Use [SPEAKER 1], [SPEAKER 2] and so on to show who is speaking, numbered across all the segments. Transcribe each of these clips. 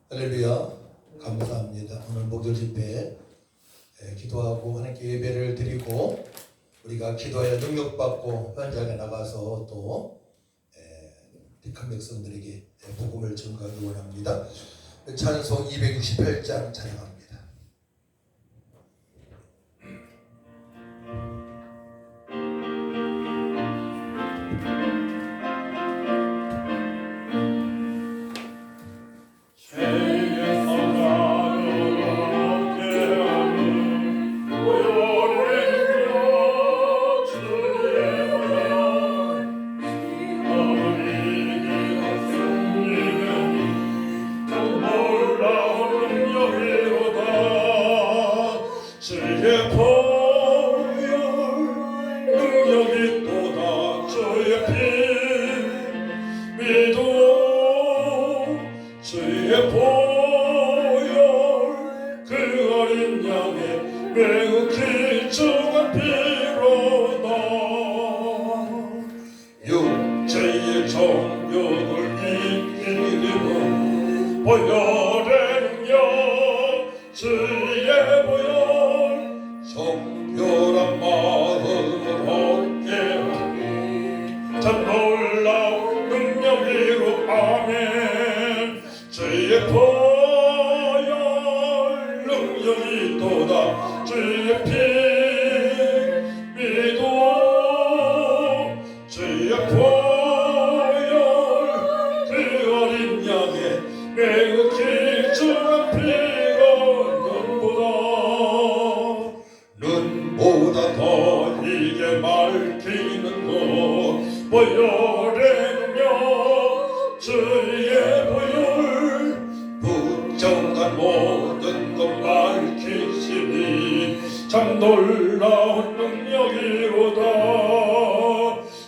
[SPEAKER 1] 할렐루야, 감사합니다. 오늘 목요일 집회 기도하고 하나님께 예배를 드리고 우리가 기도하여 능력받고 현장에 나가서 또 택한 백성들에게 복음을 전가하기 원합니다. 찬송 268장 찬양합니다.
[SPEAKER 2] 매우 길쭉한 피로다. 육체의 정욕을 이기는 보혈의 능력, 주의 보혈, 정결한 마음을 얻게 하니 참 놀라운 능력이로. 아멘. 주의 보혈 능력이 또다. 주의 피 믿어. 주의 보혈 그 어린 양의 매우 길쭉한 피가 눈보다 더 이게 밝히는 것 보혈의 능력. 주의 보혈 부정한 모든 것 밝히시니 참 놀라운 능력이로다.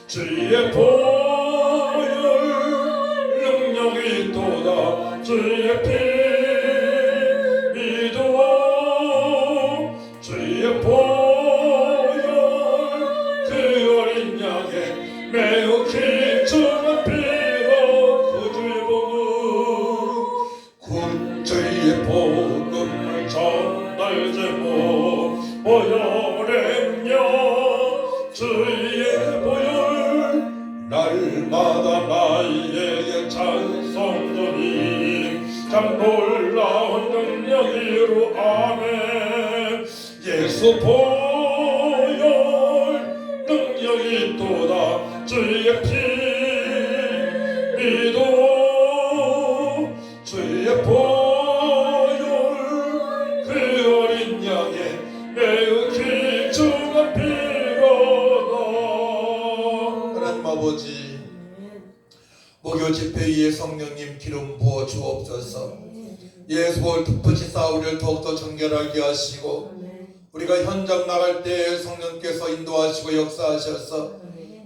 [SPEAKER 2] 주의 보혈 능력이 또다. 주의 피 믿어. 주의 보혈 그 어린 양의 매우 길쭉한 피로 구주의 복음을 전달 제목 보혈의 능력. 주의 보혈 날마다 나에게 찬송드리 참 놀라운 능력이로. 아멘. 예수 보혈 능력이 또다. 주의 피 믿어. 주의 보혈 그 어린 양의 매우 길쭉한 피로다.
[SPEAKER 1] 하나님 아버지, 목요 집회에 성령님 기름 부어 주옵소서. 예수를 특별히 우리를 더욱더 정결하게 하시고 우리가 현장 나갈 때 성령께서 인도하시고 역사하셔서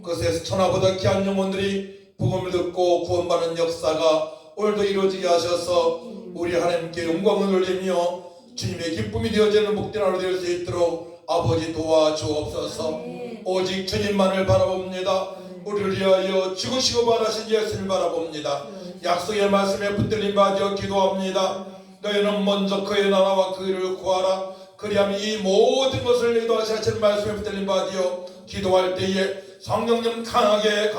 [SPEAKER 1] 그것에서 천하보다 귀한 영혼들이 복음을 듣고 구원받는 역사가 오늘도 이루어지게 하셔서 우리 하나님께 영광을 돌리며 주님의 기쁨이 되어지는 복된 하루 될 수 있도록 아버지 도와주옵소서. 오직 주님만을 바라봅니다. 우리를 위하여 죽으시고 바라신 예수를 바라봅니다. 약속의 말씀에 붙들림 받아 기도합니다. 너희는 먼저 그의 나라와 그 일을 구하라. 그리하면 이 모든 것을 너희도 하시는 말씀에 붙들림 받아 기도할 때에 성령님 강하게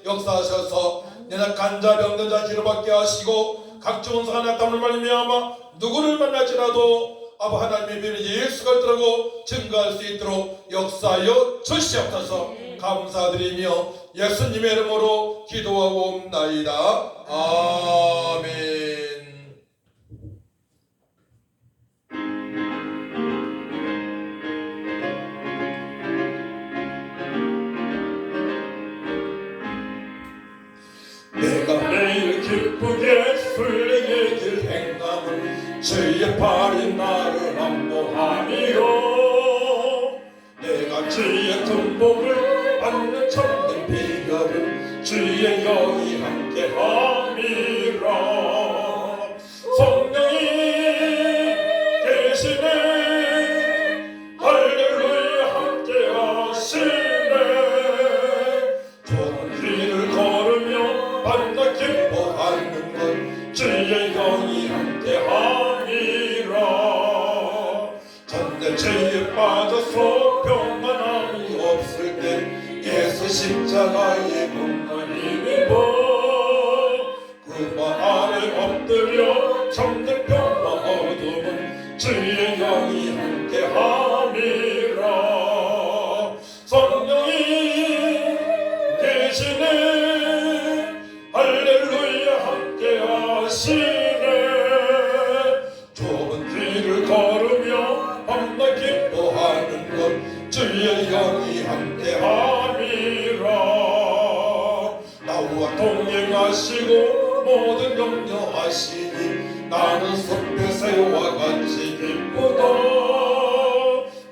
[SPEAKER 1] 역사하셔서 내나 간자 병든 자 치료받게 하시고 각종 성한 나타남을 말미암아 누구를 만날지라도 아버 하나님의 비밀 예수가 있더라고 증거할 수 있도록 역사하여 주시옵소서. 감사드리며 예수님의 이름으로 기도하고 옵나이다. 아멘.
[SPEAKER 2] 내가 매일 기쁘게 풀리게 길 행함은 주의 발이 나를 안보하니요. 내가 주의 등복을 받는 참된 비결은 주의 영이 함께함이라. 성령이 계시네. 할렐루야 함께하시네. 좋은 길을 걸으며 반갑게 기뻐하는 건 주의 영 영이 함께함이라. 전대체에 빠져서 평안함이 없을 때 예수 십자가의 목마님이 그 아래 엎드려 참된 평화 얻음은 주의 영이 함께함이라. 성령이 계시네 할렐루야 함께하시네. 좁은 길을 걸으며 밤낮 기뻐하는 것 주의 영이 함께함이라. 나와 동행하시고 모든 염려하시니 나는 섭배새와 같이 기쁘다.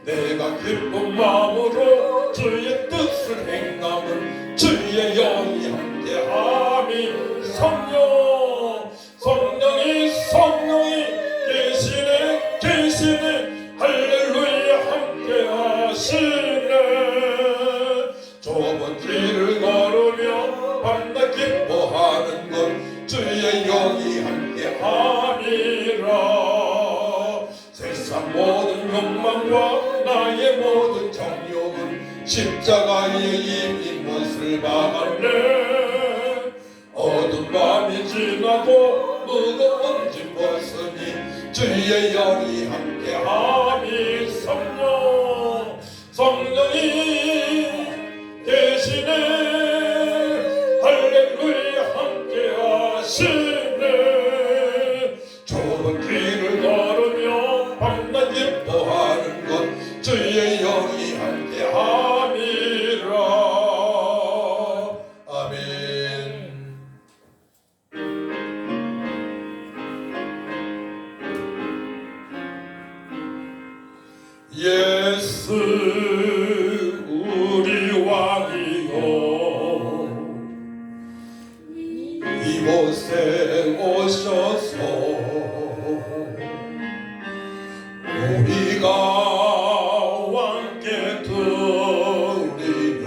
[SPEAKER 2] 내가 기쁜 마음으로 주의 뜻을 행함은 주의 영이 함께함이. 성령이 계시네 할렐루야 함께하시네. 좁은 길을 걸으며 밤낮 기뻐하는 것 주의 영이 함께함이라. 세상 모든 욕망과 나의 모든 정욕은 십자가에 이미 못을 박았네. 어두운 밤이 지나고 무거운 짐 벗으니 주의 영이 함께함이. 성령이 계시네 할렐루야 함께하시네. 좁은 길을 걸으며 밤낮 기뻐하는 것 주의 영이 함께함이라. 아멘. 예수 우리 왕이여 이곳에 오셔서 우리가 왕께 드리는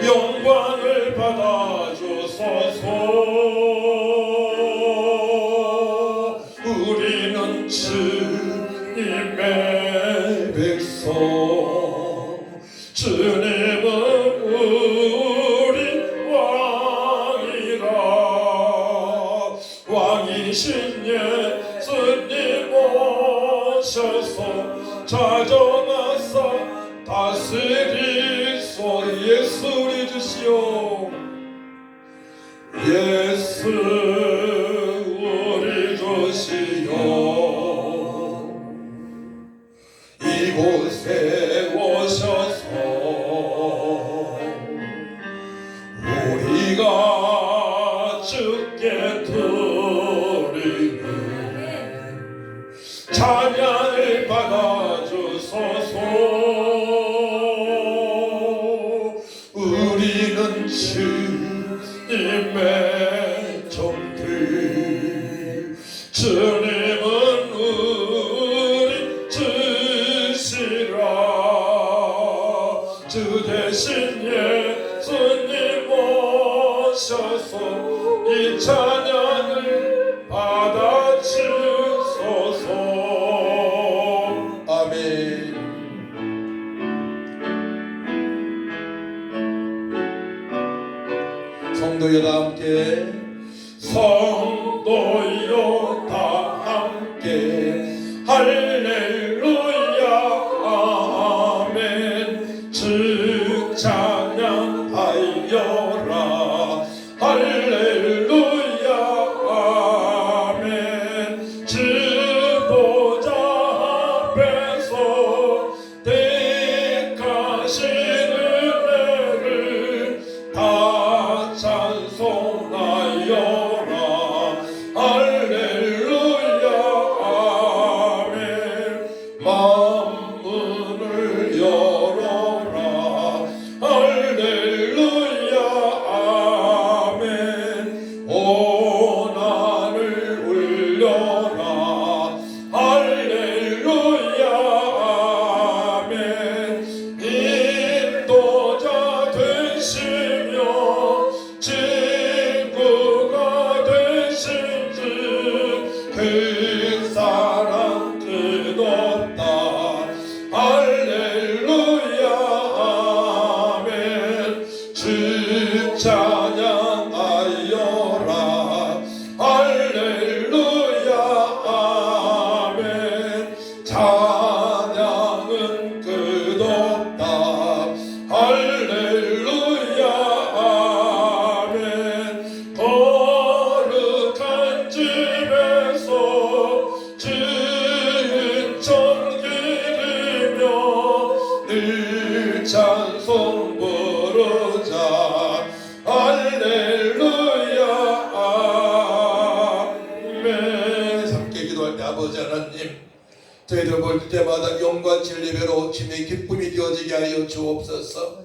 [SPEAKER 2] 영광을 받아주소서. 우리는 주님의 백성, 주님은 우리 왕이라. 왕이신 예수님 오셔서 찾아나사 다스리소. 예수 우리 주시오. 예수 우리 주시오. 이곳에 오셔서 우리가 주께 드리는 찬양을 받아주소서. 우리는 주님의 종들, 주님은 우리 주시라. 주 대신 예수님 오셔서 이 찬양을 받아주소서. 아멘. 성도여 다 함께, 성도여 다 함께 할렐루야 아멘. 주 찬양하여라 할렐루야 아멘. 주 보좌 앞에서 택하신 은혜를 다 찬송
[SPEAKER 1] 아버지 하나님, 저희들 볼 때마다 영과 진리배로 주님의 기쁨이 되어지게 하여 주옵소서.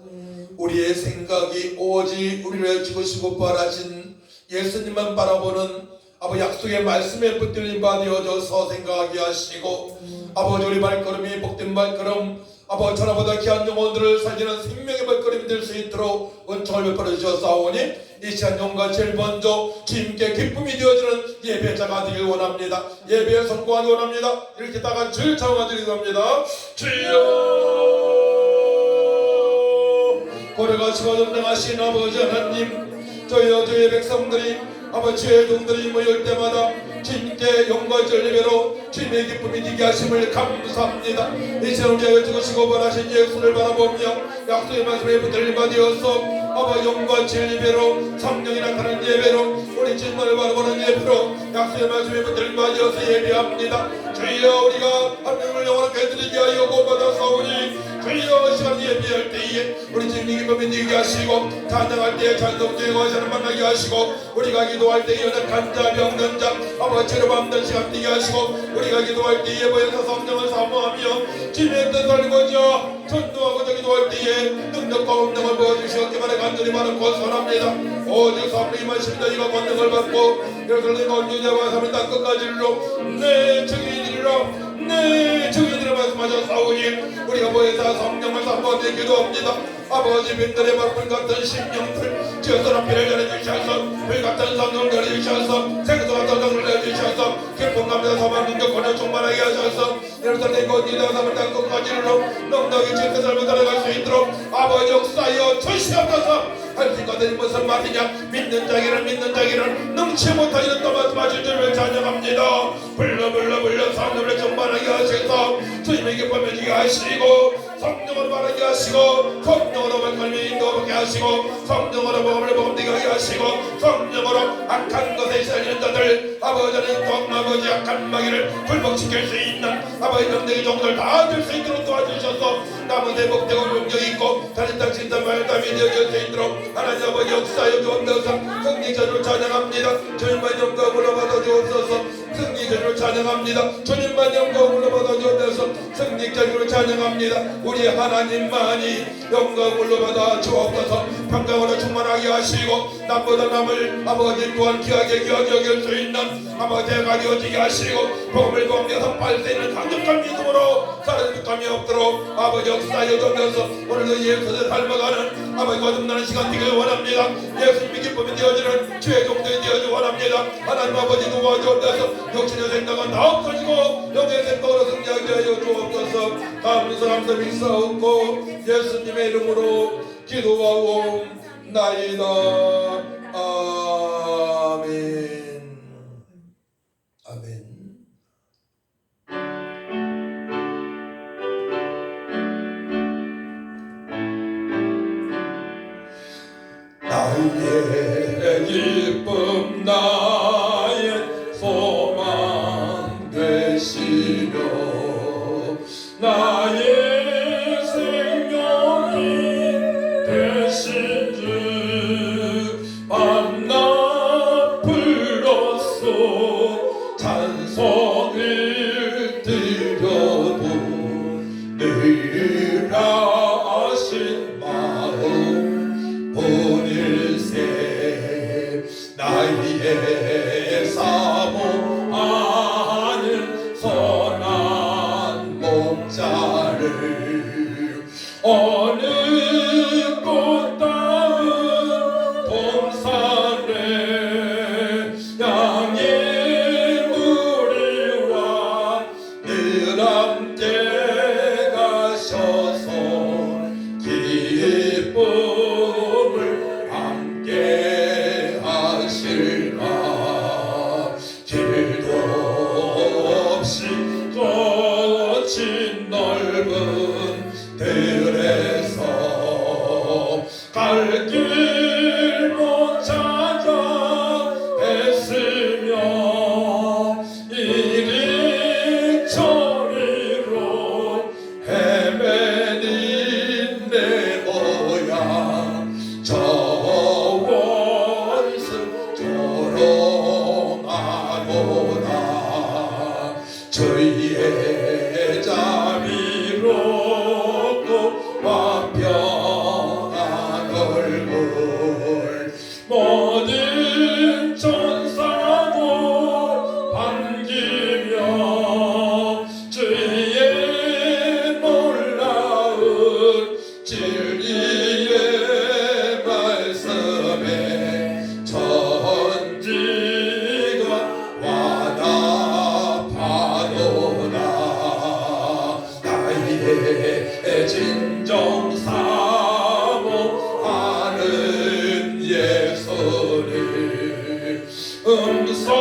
[SPEAKER 1] 우리의 생각이 오직 우리를 죽으시고 부활하신 예수님만 바라보는 아버지 약속의 말씀에 붙들린 바 되어져서 생각하게 하시고, 아버지 우리 발걸음이 복된 발걸음, 아버지 천하보다 귀한 영혼들을 살리는 생명의 발걸음이 될 수 있도록 은총을 베풀어 주셨사오니 이 시간 영과 제일 먼저 주님께 기쁨이 되어지는 예배자가 되길 원합니다. 예배에 성공하기 원합니다. 이렇게 다 같이 찬양하기를 합니다. 주여, 고려가시고 전능하신 아버지 하나님, 저희의 백성들이 아버지 주의 종들이 모일 때마다 주님께 영광 전리배로 주님의 기쁨이 되게 하심을 감사합니다. 이 시간 우리에게 죽으시고 부활하신 예수를 바라보며 약속의 말씀에 붙들림 받으어서 아버지 영광 진리배로 성령이 나타나는 예배로 우리 주님을 바라보는 예배로 약속의 말씀에 붙들림 받으어서 예배합니다. 주여, 우리가 하나님을 영원하게 드리게 하여 구원받았사오니 주여, 시간 예배할 때에 우리 주님의 기쁨이 되게 하시고 찬양할 때에 찬송주의 거하시는 만나게 하시고 우리가 기도할 때에 연약한 자 병든 자 아버지 죄로 밤는 시간 되게 하시고 우리가 기도할 때에 예배에서 성령을 사모하며 주님의 뜻을 알고자 전도하고자 기도할 때에 능력과 운명을 보여주시었기만에 간절히 많은 권선합니다. 오직 성령이 마십니다. 이가 권능을 받고 이것을 내가 언제냐와 삼일 땅 끝까지로 내 증인이라 내 증인이라 말씀하셨사오니 우리가 모여서 성령을 사모하며 기도합니다. 아버지 빈들의 바쁜 같은 심령들 지어서는 피를 내려주셔서 불같은 성령을 내려주셔서 생수 같은 성령을 내려주셔서 기쁨 감사 사망 능력 권능 충만하게 하셔서 이렇게 내 권위다 삼을 땅 끝까지로 넉넉히 지은 삶을 살아갈 수 있도록 아버지 역사여 주시옵소서. 할 수 있거든 무슨 말이냐. 믿는 자기는 능치 못하기는 또 말씀하실 줄을 찬양합니다. 불러 성령을 충만하게 하셔서 주님의 기쁨을 지게 하시고 성령으로 말하게 하시고 성령으로 말씀을 인도하게 하시고 성령으로 복음을 복음되게 하시고 성령으로 악한 것에 시달리는 자들 아버지는 아버지 악한 마귀를 굴복시킬 수 있는 아버지 명령의 종들 다 될 수 있도록 도와주셔서 남은 대복되고 용력이 있고 다른 땅 진짜 말담이 되어질 수 있도록 하나님 아버지 역사여 주옵소서. 승리전을 찬양합니다. 주님만 영광으로 받아주옵소서. 승리전을 찬양합니다. 주님만 영광으로 받아주옵소서. 승리전을 찬양합니다. 우리 하나님만이 영광으로 받아 주옵소서. 평강으로 충만하게 하시고 남보다 남을 아버지 또한 귀하게 여길 수 있는 아버지가 되어지게 하시고 복음을 공개해서 팔 수 있는 강력한 믿음으로 사라질 감이 없도록 아버지 역사여 주옵소서. 오늘도 예수를 닮아가는 아버지 거듭나는 시간 되길 원합니다. 예수님의 기쁨이 되어지는 주의 종들이 되어지기 원합니다. 하나님 아버지 도와주옵소서. 육신의 생각은 다 없어지고 영의 생각으로 승리하게 하여 주옵소서. 감사합니다. 믿사옵고 예수님의 이름으로 기도하고 나이다. 아멘. 아멘. 나의 기쁨 나의 소망 되시며 나의 생명이 되신 주 밤낮불로써 찬송을 드려도 늘 하신 마음 본일세 나의 사모하는 선한 목자를 어느 꽃다운 동산에 양의 무리와 늘 함께 가셔서 기쁨을 함께 하실까. 길도 없이 거친 넓은 들에서 갈 길 못 찾아 애쓰며 이리 저리로 헤매는 내 모양 저 원수 조롱하도다. 주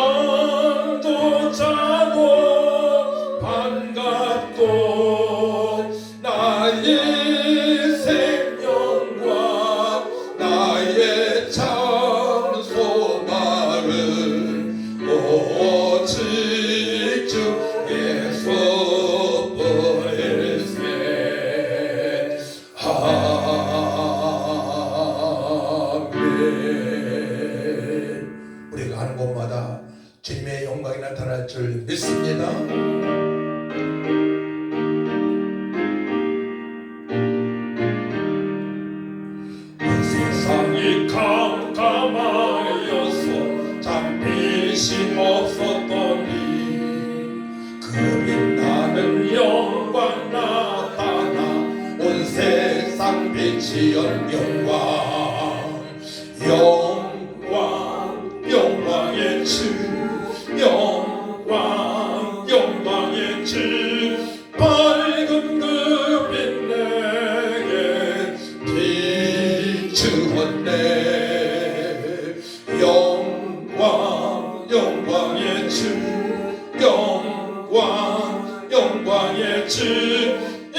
[SPEAKER 2] 잠도 자고 반갑고 나의 생명과 나의 참 소망은 오직 주 예수뿐일세. 아멘.
[SPEAKER 1] 우리가 가는 곳마다 주님의 영광이 나타날 줄 믿습니다.
[SPEAKER 2] 세상이 캄캄하여서 참 빛이 없었더니 그 빛나는 영광 나타나 온 세상 비치연 영광 영광 영광의 주 영광 영광의 주 밝은 그 빛 내게 비추었네. 영광 영광의 주 영광 영광의 주 이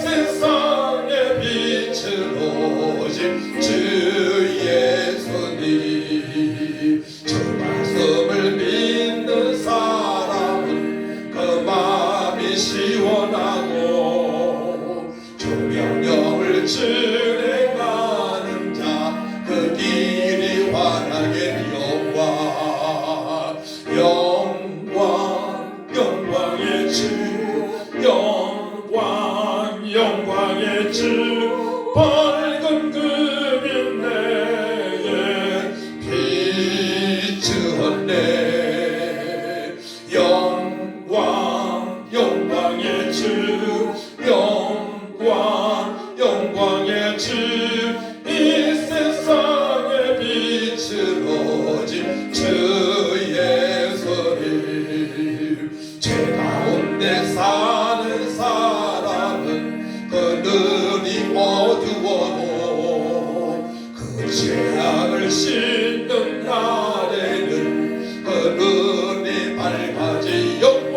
[SPEAKER 2] 세상의 빛은 오직 주 예수님. 주 말씀을 믿는 사람은 그 마음이 시원하고 주 명령을 준행하는 자 그 길이 환하게 영광 영광 영광의 주 영광 영광의 주 밝은 그 빛 내게 비추었네. 영광 영광의 주 영광 영광의 주 이 세상의 빛은 오직 주 예수님. 죄 가운데 사는 사람은 그 눈이 어두워도 그 죄악을 씻는 날에는 그 눈이 밝아지. 영광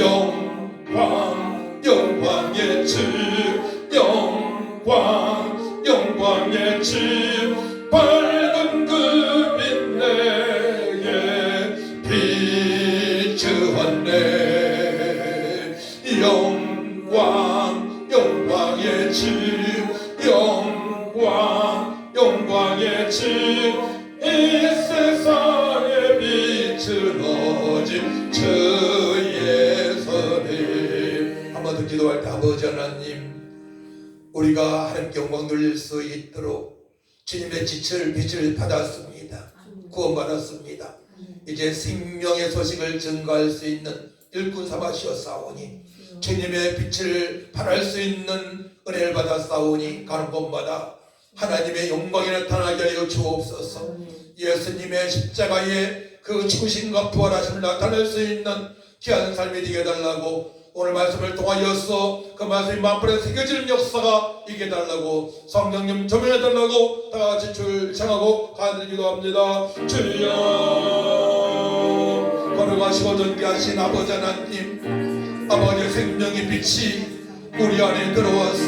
[SPEAKER 2] 영광 영광의 주 영광 영광의 주 밝은 그 빛 내게 비추었네. 영광 영광의 주 영광 영광의 주 이 세상의 빛은 오직 주 예수님.
[SPEAKER 1] 한번 더 기도할 때 아버지 하나님, 우리가 하나님께 영광 돌릴 수 있도록 주님의 빛을 받았습니다. 구원받았습니다. 이제 생명의 소식을 증거할 수 있는 일꾼 삼아주셨사오니 주님의 빛을 발할 수 있는 은혜를 받았사오니 가는 곳마다 하나님의 영광이 나타나게 하여 주옵소서. 예수님의 십자가의 그 죽으심과 부활하심을 나타낼 수 있는 귀한 삶이 되게 해달라고, 오늘 말씀을 통하여서 그 말씀이 마음속에 새겨지는 역사가 있게 해달라고, 성령님 조명해달라고 다같이 주를 청하고 간절히 기도합니다. 주여, 거룩하시고 존귀하신 아버지 하나님, 아버지의 생명의 빛이 우리 안에 들어와서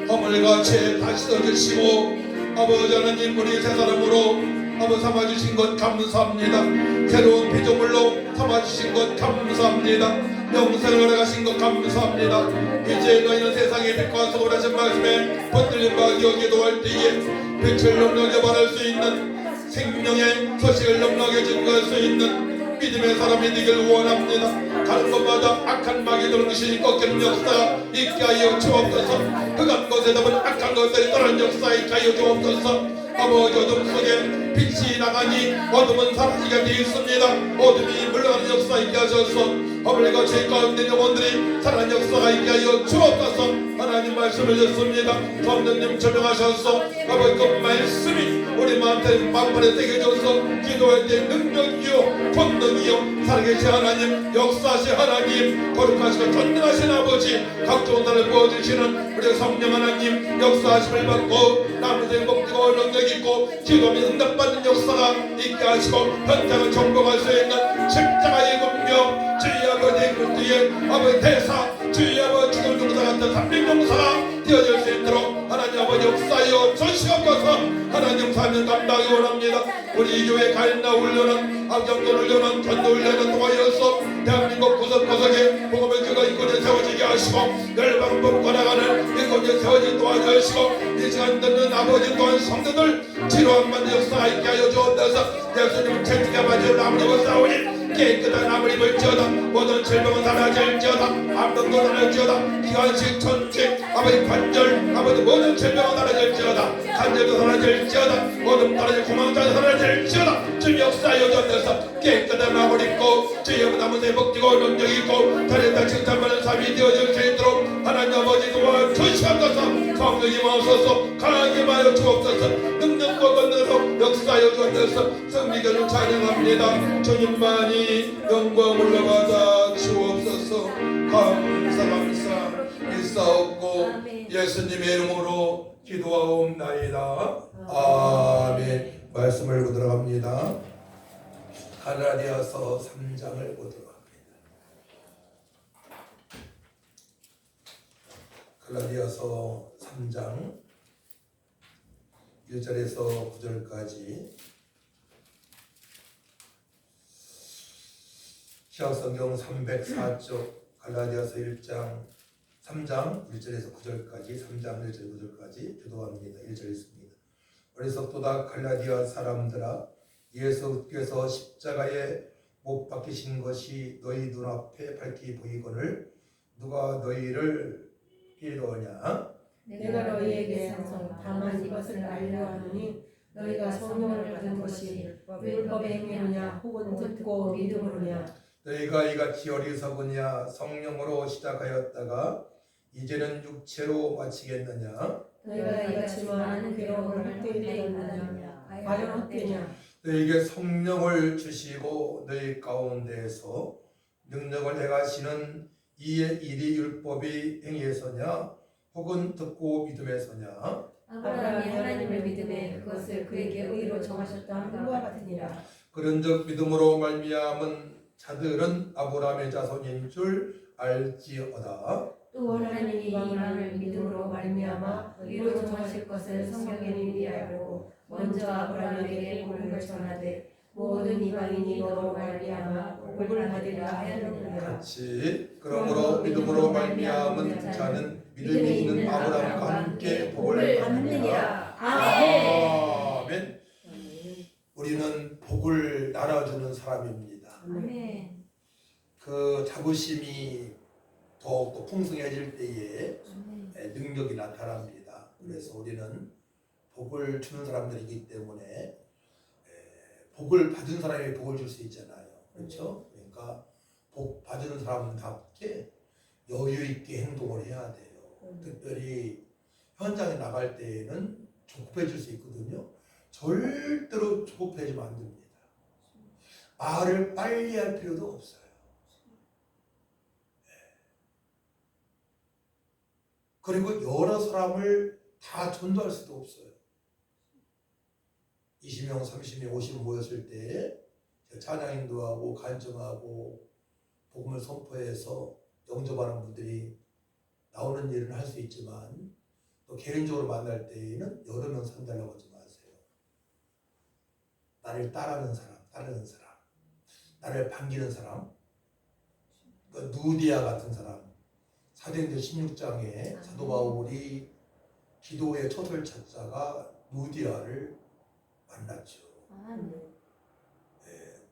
[SPEAKER 1] 허물과 죄 다 씻어주시고 아버지 하나님 우리 새 사람으로 아버지 삼아주신 것 감사합니다. 새로운 피조물로 삼아주신 것 감사합니다. 영생을 허락하신 것 감사합니다. 이제 너희는 세상의 빛과 소금 하신 말씀에 붙들린 바 여기도 할 때에 빛을 넉넉히 발할 수 있는 생명의 소식을 넉넉히 증거할 수 있는 믿음의 사람이 되길 원합니다. 가는 곳마다 악한 마귀 들으시니 꺾이는 역사 있게 하여 주옵소서. 흑암 곳에 담은 악한 것들이 떠나는 역사 있게 하여 주옵소서. 아버지 어둠 속에 빛이 나가니 어둠은 사라지게 되어 있습니다. 어둠이 물러가는 역사 있게 하셔서 아버지가 죄 가운데 영혼들이 살아난 역사가 있게 하여 주옵소서. 하나님 말씀을 듣습니다. 성령님 조명하셔서 아버지 그 말씀이 우리 마음에 만번에 새겨져서 기도할 때 능력이요 권능이요 살아계신 하나님 역사하신 하나님 거룩하시고 존귀하신 아버지 각종 나를 보여주시는 우리 성령 하나님 역사하심을 받고 남은 복되고 능력있고 기도하면 응답받는 역사가 있게 하시고 현장을 정복할 수 있는 십자가의 운명 주의 아버지의 그 뒤에 아버지 대사 주의 아버지 죽을 용사 같은 300용사가 되어질 수 있도록 하나님 아버지 역사여 주시옵소서. 하나님 사명 감당하기 원합니다. 우리 이 교회 가인나 훈련은 악정도 훈련은 전도 훈련은 통하여서 대한민국 구석구석에 복음의 교가 이곳에 세워지게 하시고 열방법 걸어가는 이곳에 세워지게 도와주시고 이 시간 듣는 아버지 또한 성도들 치료한 받는 역사가 있게 하여 주옵소서. 예수님은 채찍에 맞은 아버지와 싸우니 깨끗한 암을 입을지어다. 모든 질병은 사라질지어다. 암병도 사라질지어다. 기관식 천식 아버지 관절 아버지 모든 질병은 사라질지어다. 관절도 사라질지어다. 모든 떨어질 구멍자도 사라질지어다. 주님 역사여 주옵소서. 깨끗한 암을 입고 주의 남은 새 복지고 능력이 있고 다른 칭찬받는 삶이 되어질 수 있도록 하나님 아버지 도와주시옵소서. 성령님 오소서 강하게 하여 주옵소서. 능력과 권능으로 역사여 주옵소서. 성리교를 찬양합니다. 주님만이 영광 올라받아 주옵소서. 감사 일사옵고 예수님의 이름으로 기도하옵나이다. 아멘. 말씀을 보고 들어갑니다. 갈라디아서 3장을 보고 들어갑니다. 갈라디아서 3장 1절에서 9절까지 시약성경 304쪽 갈라디아서 3장 1절에서 9절까지 3장 1절 9절까지 교도합니다. 1절 있습니다. 어리석도다 갈라디아 사람들아 예수께서 십자가에 못 박히신 것이 너희 눈앞에 밝히 보이거늘 누가 너희를 피로하냐.
[SPEAKER 3] 내가 너희에게 다만 이것을 알려 하노니 너희가 성령을 받은 것이 율법의 행위느냐 혹은 듣고 믿음으로냐.
[SPEAKER 1] 너희가 이같이 어리석으냐. 성령으로 시작하였다가 이제는 육체로 마치겠느냐.
[SPEAKER 3] 너희가 이같이 많은 괴로움을 헛되이 되었느냐. 과연 헛되냐.
[SPEAKER 1] 너희에게 성령을 주시고 너희 가운데에서 능력을 행하시는 이의 일이 율법의 행위에서냐 혹은 듣고 믿음에서냐.
[SPEAKER 3] 아브라함이 하나님을 믿음에 그것을 그에게 의로 정하셨다 한 것과 같으니라.
[SPEAKER 1] 그런즉 믿음으로 말미암은 자들은 아브라함의 자손인 줄 알지어다.
[SPEAKER 3] 또 하나님이 이방을 믿음으로 말미암아 의로 정하실 것을 성경에 미리 알고 먼저 아브라함에게 복을 전하되 모든 이방인이 너로 말미암아 복을 받으리라 하였느니라.
[SPEAKER 1] 같이 그러므로 믿음으로 말미암은 자는 믿음이 있는 아브라함과 함께 복을 받느니라. 아멘. 우리는 복을 나눠주는 사람입니다.
[SPEAKER 3] 아멘.
[SPEAKER 1] 그 자부심이 더욱더 풍성해질 때에 능력이 나타납니다. 그래서 우리는 복을 주는 사람들이기 때문에 복을 받은 사람이 복을 줄 수 있잖아요. 그렇죠? 그러니까 복 받은 사람답게 여유 있게 행동을 해야 돼요. 특별히 현장에 나갈 때에는 조급해질 수 있거든요. 절대로 조급해지면 안 됩니다. 말을 빨리 할 필요도 없어요. 그리고 여러 사람을 다 전도할 수도 없어요. 20명, 30명, 50명 모였을 때 찬양 인도하고 간증하고 복음을 선포해서 영접하는 분들이 나오는 일은 할 수 있지만 또 개인적으로 만날 때에는 여러 명 상달라고 하지 마세요. 나를 따르는 사람, 나를 반기는 사람, 누디아 같은 사람. 사도행전 16장에 사도 바울이 기도의 초설 찾자가 누디아를 만났죠.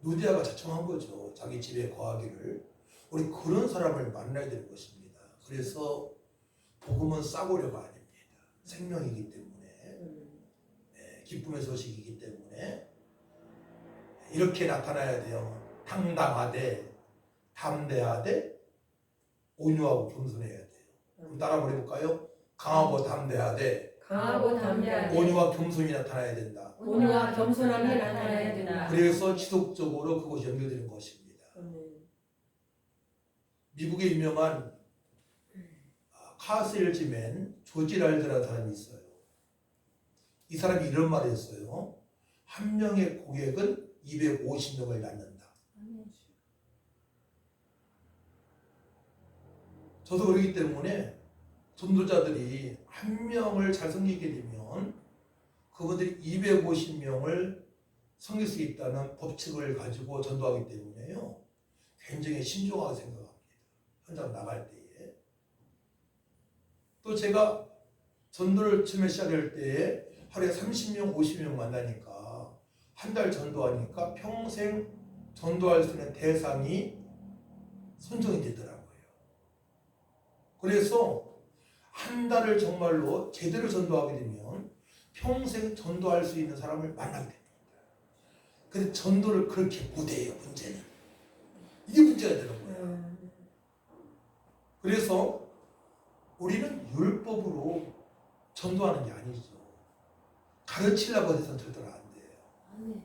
[SPEAKER 1] 누디아가 자청한 거죠. 자기 집에 거하기를. 우리 그런 사람을 만나야 되는 것입니다. 그래서 복음은 싸구려가 아닙니다. 생명이기 때문에, 기쁨의 소식이기 때문에 이렇게 나타나야 돼요. 당당하되
[SPEAKER 4] 담대하되 온유하고 겸손해야 돼요. 그럼 따라 한번 해볼까요? 강하고 담대하되
[SPEAKER 3] 강하고 담대하되
[SPEAKER 4] 온유와 겸손이 나타나야 된다.
[SPEAKER 3] 온유와 겸손함이 나타나야 된다.
[SPEAKER 4] 그래서 지속적으로 그것이 연결되는 것입니다. 미국의 유명한 카셀지맨 조지랄드라는 사람이 있어요. 이 사람이 이런 말을 했어요. 한 명의 고객은 250명을 낳는다. 저도 그러기 때문에 전도자들이 한 명을 잘 섬기게 되면 그분들이 250명을 섬길 수 있다는 법칙을 가지고 전도하기 때문에요. 굉장히 신중하게 생각합니다. 현장 나갈 때에. 또 제가 전도를 처음에 시작할 때에 하루에 30명, 50명 만나니까 한 달 전도하니까 평생 전도할 수 있는 대상이 선정이 되더라고요. 그래서 한 달을 정말로 제대로 전도하게 되면 평생 전도할 수 있는 사람을 만나게 됩니다. 근데 전도를 그렇게 못해요, 문제는. 이게 문제가 되는 거예요. 그래서 우리는 율법으로 전도하는 게 아니죠. 가르치려고 해서는 절대로 안 돼요.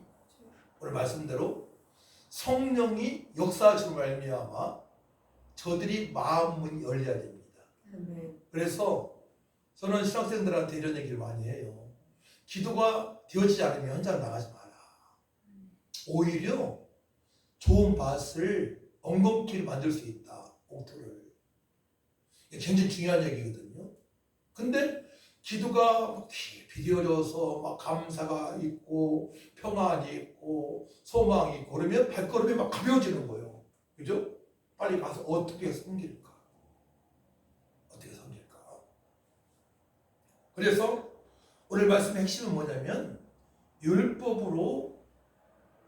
[SPEAKER 4] 오늘 말씀대로 성령이 역사하심을 말미암아 저들이 마음문이 열려야 됩니다. 그래서 저는 신학생들한테 이런 얘기를 많이 해요. 기도가 되어지지 않으면 현장 나가지 마라. 오히려 좋은 밭을 엉겅퀴를 만들 수 있다. 옥토를. 이게 굉장히 중요한 얘기거든요. 근데 기도가 깊이 되어져서 막 감사가 있고 평안이 있고 소망이 있고 그러면 발걸음이 막 가벼워지는 거예요. 그죠? 빨리 가서 어떻게 섬길까? 어떻게 섬길까? 그래서 오늘 말씀의 핵심은 뭐냐면 율법으로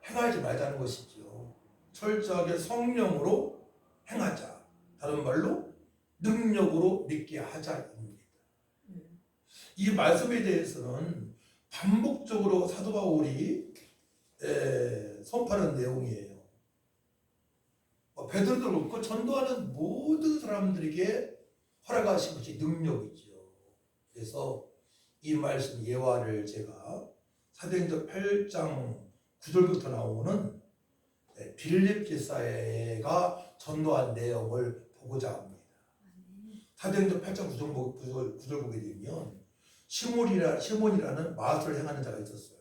[SPEAKER 4] 행하지 말자는 것이죠. 철저하게 성령으로 행하자. 다른 말로 능력으로 믿게 하자입니다. 이 말씀에 대해서는 반복적으로 사도 바울이 선포하는 내용이에요. 베드로도 그렇고 전도하는 모든 사람들에게 허락하신 것이 능력이죠. 그래서 이 말씀 예화를 제가 사도행전 8장 9절부터 나오는 빌립 지사가 전도한 내용을 보고자 합니다. 사도행전 8장 9절 보게 되면 시몬이라는 마술을 행하는 자가 있었어요.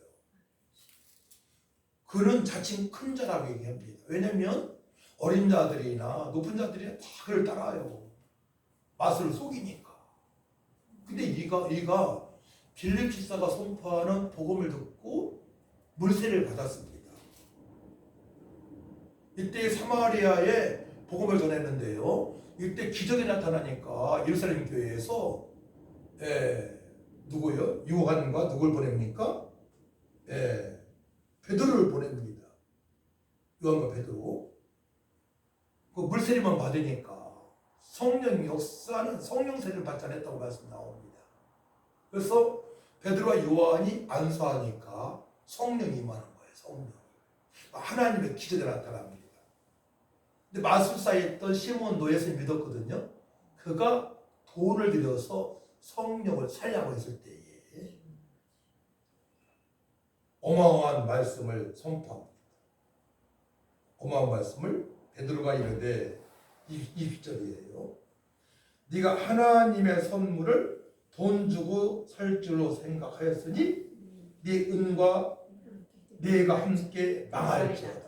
[SPEAKER 4] 그는 자칭 큰 자라고 얘기합니다. 왜냐하면 어린 자들이나 높은 자들이 다 그를 따라요. 마술을 속이니까. 근데 이가 빌립 지사가 선포하는 복음을 듣고 물세를 받았습니다. 이때 사마리아에 복음을 전했는데요. 이때 기적이 나타나니까 예루살렘 교회에서 누구요? 요한과 누굴 보냅니까? 베드로를 보냅니다. 요한과 베드로. 그 물세례만 받으니까 성령 역사는 성령 세례를 받지 않았다고 말씀 나옵니다. 그래서 베드로와 요한이 안수하니까 성령이 임하는 거예요. 성령. 하나님의 기적이 나타납니다. 근데 마술사에 있던 시몬 노예를 믿었거든요. 그가 돈을 들여서 성령을 살려고 했을 때에 어마어마한 말씀을 선포합니다. 어마어마한 말씀을 베드로가 이르되 이 빗절이에요. 네가 하나님의 선물을 돈 주고 살 줄로 생각하였으니 네 은과 네가 함께 망할지어다.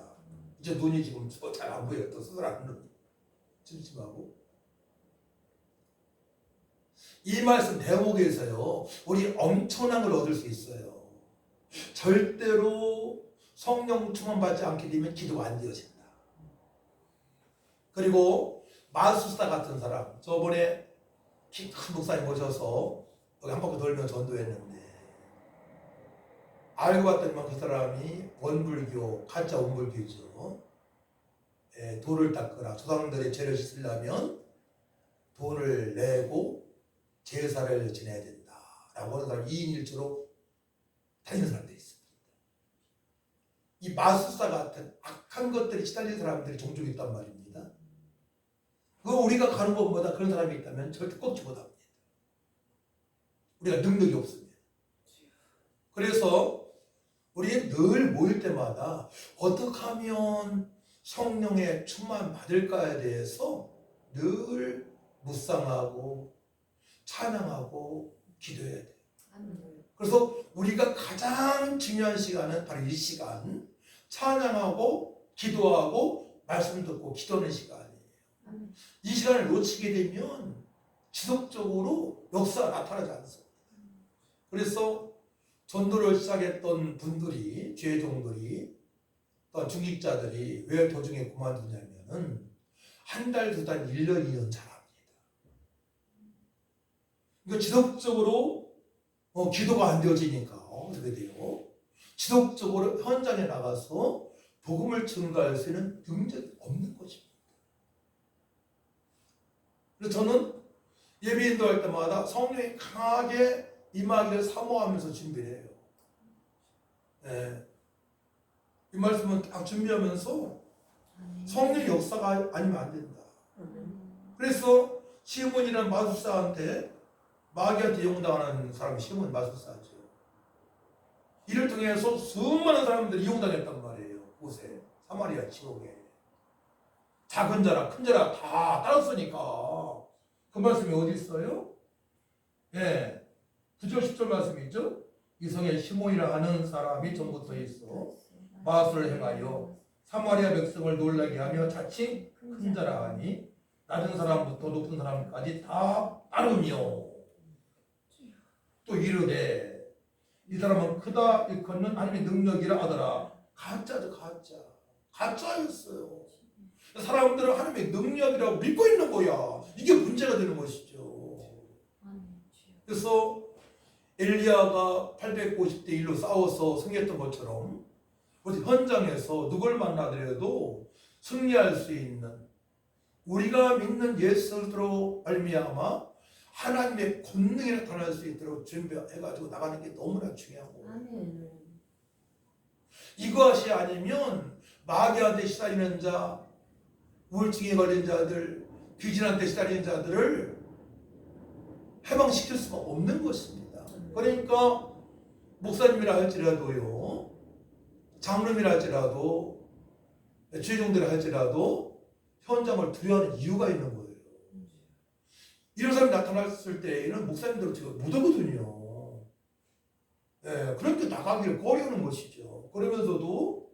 [SPEAKER 4] 이제 눈이 지금 잘 안 보여요. 또 쓰더라는 눈이 찜찜하고. 이 말씀 대목에서요 우리 엄청난 걸 얻을 수 있어요. 절대로 성령 충만 받지 않게 되면 기도가 안 되어진다. 그리고 마술사 같은 사람, 저번에 키 큰 목사님 모셔서 여기 한 바퀴 돌면 전도했는데 알고 봤더니만 그 사람이 원불교, 가짜 원불교죠. 돌을 닦으라. 조상들의 죄를 씻으려면 돈을 내고 제사를 지내야 된다 라고 하는 사람 2인 1조로 다니는 사람들이 있습니다. 이 마술사 같은 악한 것들이 시달린 사람들이 종종 있단 말입니다. 그 우리가 가는 것보다 그런 사람이 있다면 절대 꺾지 못합니다. 우리가 능력이 없습니다. 그래서 우리 늘 모일 때마다 어떻게 하면 성령의 충만 받을까에 대해서 늘 묵상하고 찬양하고 기도해야 돼요. 그래서 우리가 가장 중요한 시간은 바로 이 시간, 찬양하고 기도하고 말씀 듣고 기도하는 시간이에요. 이 시간을 놓치게 되면 지속적으로 역사가 나타나지 않습니다. 그래서 전도를 시작했던 분들이, 죄종들이, 또 중직자들이 왜 도중에 그만두냐면은 한 달, 두 달, 1년, 2년 잘합니다. 그러니까 지속적으로 기도가 안 되어지니까 그렇게 돼요. 지속적으로 현장에 나가서 복음을 증거할 수 있는 능력이 없는 것입니다. 그래서 저는 예배 인도할 때마다 성령이 강하게 임하기를 사모하면서 준비를 해요. 네. 이 말씀은 딱 준비하면서 성령의 역사가 아니면 안 된다. 그래서 시몬이라는 마술사한테, 마귀한테 이용당하는 사람이 시몬 마술사죠. 이를 통해서 수많은 사람들이 이용당했단 말이에요. 곳에, 사마리아 지역에. 작은 자라 큰 자라 다 따랐으니까. 그 말씀이 어디 있어요? 예, 9절 10절 말씀이죠. 이 성에 시몬이라 하는 사람이 전부터 있어 마술을 행하여 사마리아 백성을 놀라게 하며 자칭 큰 자라 하니 낮은 사람부터 높은 사람까지 다 따르며 또 이르되 이 사람은 크다 일컫는 하나님의 능력이라 하더라. 가짜죠. 가짜였어요. 사람들은 하나님의 능력이라고 믿고 있는 거야. 이게 문제가 되는 것이죠. 그래서 엘리야가 850대 1로 싸워서 승리했던 것처럼 우리 현장에서 누굴 만나더라도 승리할 수 있는, 우리가 믿는 예수로 말미암아 하나님의 권능이 나타날 수 있도록 준비해가지고 나가는 게 너무나 중요하고, 이것이 아니면 마귀한테 시달리는 자, 우울증에 걸린 자들, 귀신한테 시달리는 자들을 해방시킬 수가 없는 것입니다. 그러니까 목사님이라 할지라도요, 장로님이라 할지라도, 죄종들이라 할지라도 현장을 두려워하는 이유가 있는 거예요. 이런 사람이 나타났을 때에는 목사님들 지금 못 오거든요. 예, 그렇게 나가기를 꺼려하는 것이죠. 그러면서도